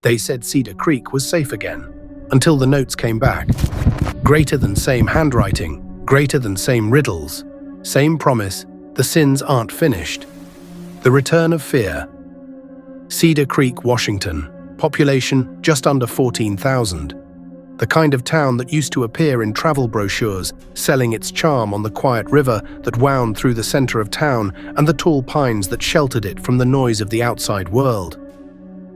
They said Cedar Creek was safe again, until the notes came back. Greater than same handwriting, greater than same riddles, same promise, the sins aren't finished. The return of fear. Cedar Creek, Washington, population just under 14,000. The kind of town that used to appear in travel brochures, selling its charm on the quiet river that wound through the center of town and the tall pines that sheltered it from the noise of the outside world.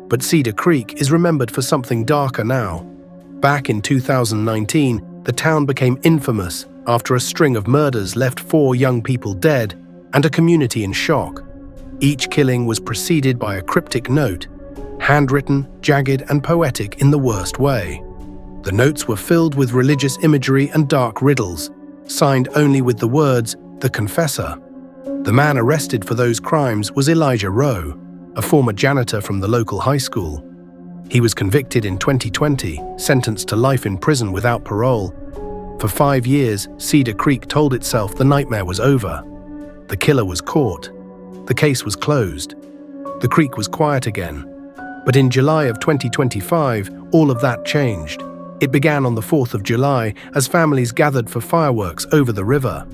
But Cedar Creek is remembered for something darker now. Back in 2019, the town became infamous after a string of murders left 4 young people dead and a community in shock. Each killing was preceded by a cryptic note, handwritten, jagged, and poetic in the worst way. The notes were filled with religious imagery and dark riddles, signed only with the words, "The Confessor." The man arrested for those crimes was Elijah Rowe, a former janitor from the local high school. He was convicted in 2020, sentenced to life in prison without parole. For 5 years, Cedar Creek told itself the nightmare was over. The killer was caught. The case was closed. The creek was quiet again. But in July of 2025, all of that changed. It began on the 4th of July as families gathered for fireworks over the river.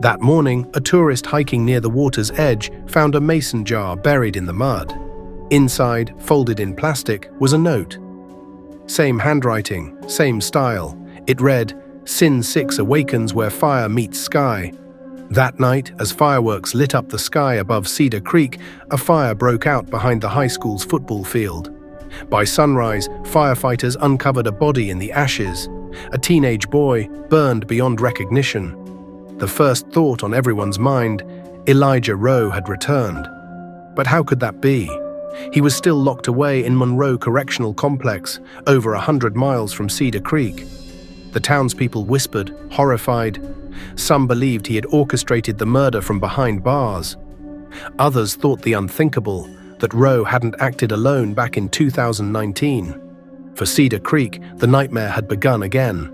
That morning, a tourist hiking near the water's edge found a mason jar buried in the mud. Inside, folded in plastic, was a note. Same handwriting, same style. It read, "Sin 6 awakens where fire meets sky." That night, as fireworks lit up the sky above Cedar Creek, a fire broke out behind the high school's football field. By sunrise, firefighters uncovered a body in the ashes. A teenage boy, burned beyond recognition. The first thought on everyone's mind, Elijah Rowe had returned. But how could that be? He was still locked away in Monroe Correctional Complex, over 100 miles from Cedar Creek. The townspeople whispered, horrified. Some believed he had orchestrated the murder from behind bars. Others thought the unthinkable, that Rowe hadn't acted alone back in 2019. For Cedar Creek, the nightmare had begun again.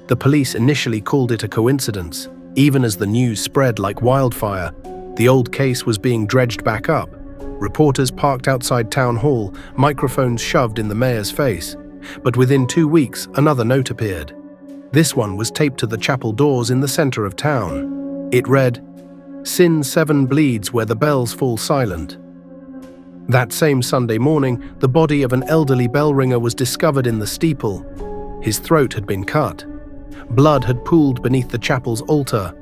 The police initially called it a coincidence. Even as the news spread like wildfire, the old case was being dredged back up. Reporters parked outside town hall, microphones shoved in the mayor's face. But within 2 weeks, another note appeared. This one was taped to the chapel doors in the center of town. It read, "Sin 7 bleeds where the bells fall silent." That same Sunday morning, the body of an elderly bell ringer was discovered in the steeple. His throat had been cut. Blood had pooled beneath the chapel's altar.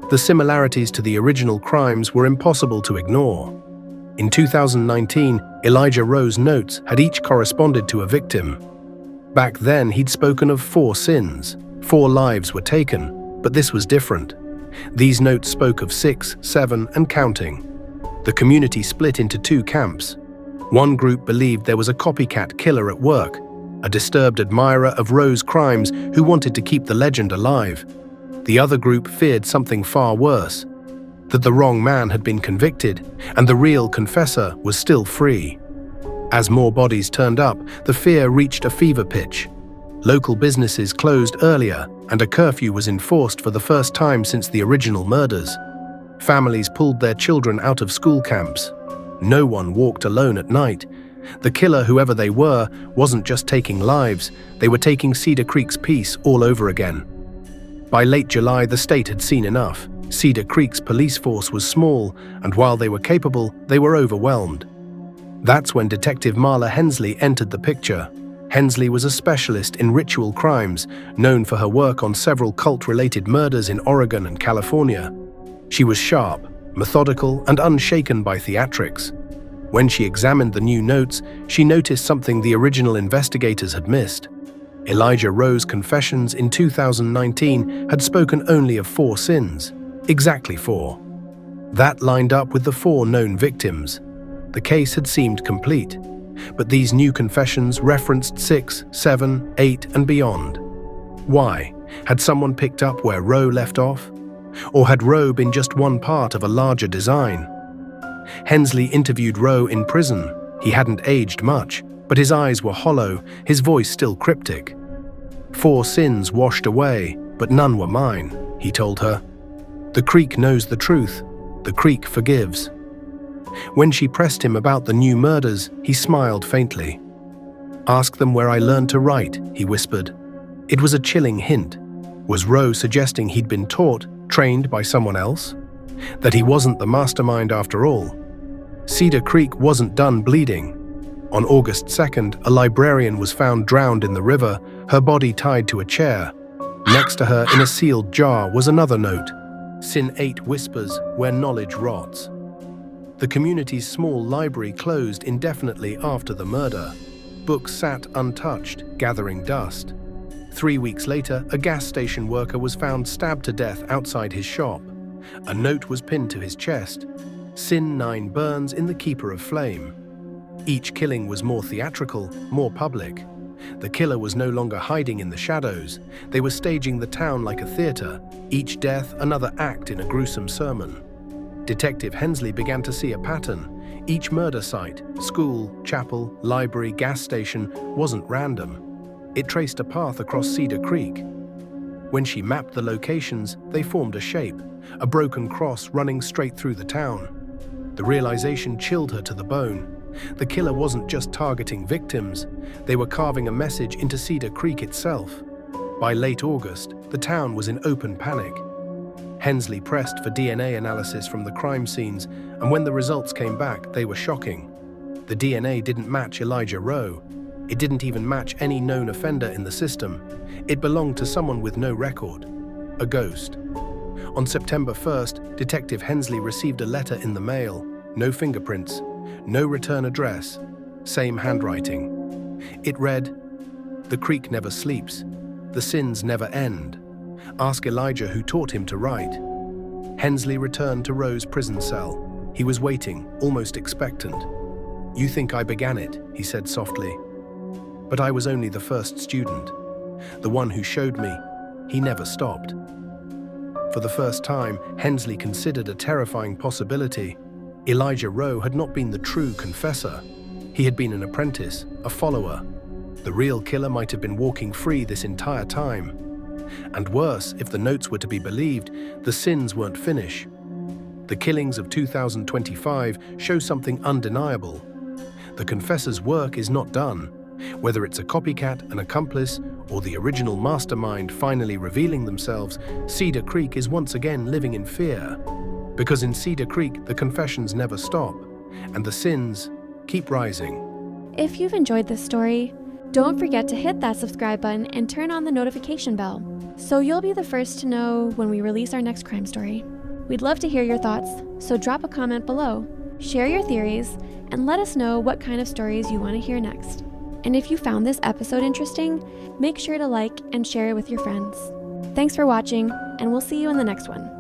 The similarities to the original crimes were impossible to ignore. In 2019, Elijah Rowe's notes had each corresponded to a victim. Back then, he'd spoken of 4 sins. 4 lives were taken, but this was different. These notes spoke of 6, 7, and counting. The community split into 2 camps. One group believed there was a copycat killer at work, a disturbed admirer of Rowe's crimes who wanted to keep the legend alive. The other group feared something far worse, that the wrong man had been convicted and the real confessor was still free. As more bodies turned up, the fear reached a fever pitch. Local businesses closed earlier, and a curfew was enforced for the first time since the original murders. Families pulled their children out of school camps. No one walked alone at night. The killer, whoever they were, wasn't just taking lives, they were taking Cedar Creek's peace all over again. By late July, the state had seen enough. Cedar Creek's police force was small, and while they were capable, they were overwhelmed. That's when Detective Marla Hensley entered the picture. Hensley was a specialist in ritual crimes, known for her work on several cult-related murders in Oregon and California. She was sharp, methodical, and unshaken by theatrics. When she examined the new notes, she noticed something the original investigators had missed. Elijah Rowe's confessions in 2019 had spoken only of 4 sins, exactly 4. That lined up with the 4 known victims. The case had seemed complete, but these new confessions referenced 6, 7, 8, and beyond. Why? Had someone picked up where Rowe left off? Or had Rowe been just one part of a larger design? Hensley interviewed Rowe in prison. He hadn't aged much, but his eyes were hollow, his voice still cryptic. 4 sins washed away, but none were mine, he told her. The creek knows the truth. The creek forgives. When she pressed him about the new murders, he smiled faintly. "Ask them where I learned to write," he whispered. It was a chilling hint. Was Rowe suggesting he'd been taught, trained by someone else? That he wasn't the mastermind after all? Cedar Creek wasn't done bleeding. On August 2nd, a librarian was found drowned in the river, her body tied to a chair. Next to her, in a sealed jar, was another note. "Sin 8 whispers where knowledge rots." The community's small library closed indefinitely after the murder. Books sat untouched, gathering dust. 3 weeks later, a gas station worker was found stabbed to death outside his shop. A note was pinned to his chest. "Sin 9 burns in the Keeper of Flame." Each killing was more theatrical, more public. The killer was no longer hiding in the shadows. They were staging the town like a theater, each death another act in a gruesome sermon. Detective Hensley began to see a pattern. Each murder site, school, chapel, library, gas station, wasn't random. It traced a path across Cedar Creek. When she mapped the locations, they formed a shape, a broken cross running straight through the town. The realization chilled her to the bone. The killer wasn't just targeting victims, they were carving a message into Cedar Creek itself. By late August, the town was in open panic. Hensley pressed for DNA analysis from the crime scenes, and when the results came back, they were shocking. The DNA didn't match Elijah Rowe. It didn't even match any known offender in the system. It belonged to someone with no record, a ghost. On September 1st, Detective Hensley received a letter in the mail. No fingerprints, no return address, same handwriting. It read, "The creek never sleeps. The sins never end. Ask Elijah who taught him to write." Hensley returned to Rowe's prison cell. He was waiting, almost expectant. "You think I began it," he said softly. "But I was only the first student. The one who showed me. He never stopped." For the first time, Hensley considered a terrifying possibility. Elijah Rowe had not been the true confessor. He had been an apprentice, a follower. The real killer might have been walking free this entire time. And worse, if the notes were to be believed, the sins weren't finished. The killings of 2025 show something undeniable. The confessor's work is not done. Whether it's a copycat, an accomplice, or the original mastermind finally revealing themselves, Cedar Creek is once again living in fear. Because in Cedar Creek, the confessions never stop, and the sins keep rising. If you've enjoyed this story, don't forget to hit that subscribe button and turn on the notification bell, so you'll be the first to know when we release our next crime story. We'd love to hear your thoughts, so drop a comment below, share your theories, and let us know what kind of stories you want to hear next. And if you found this episode interesting, make sure to like and share it with your friends. Thanks for watching, and we'll see you in the next one.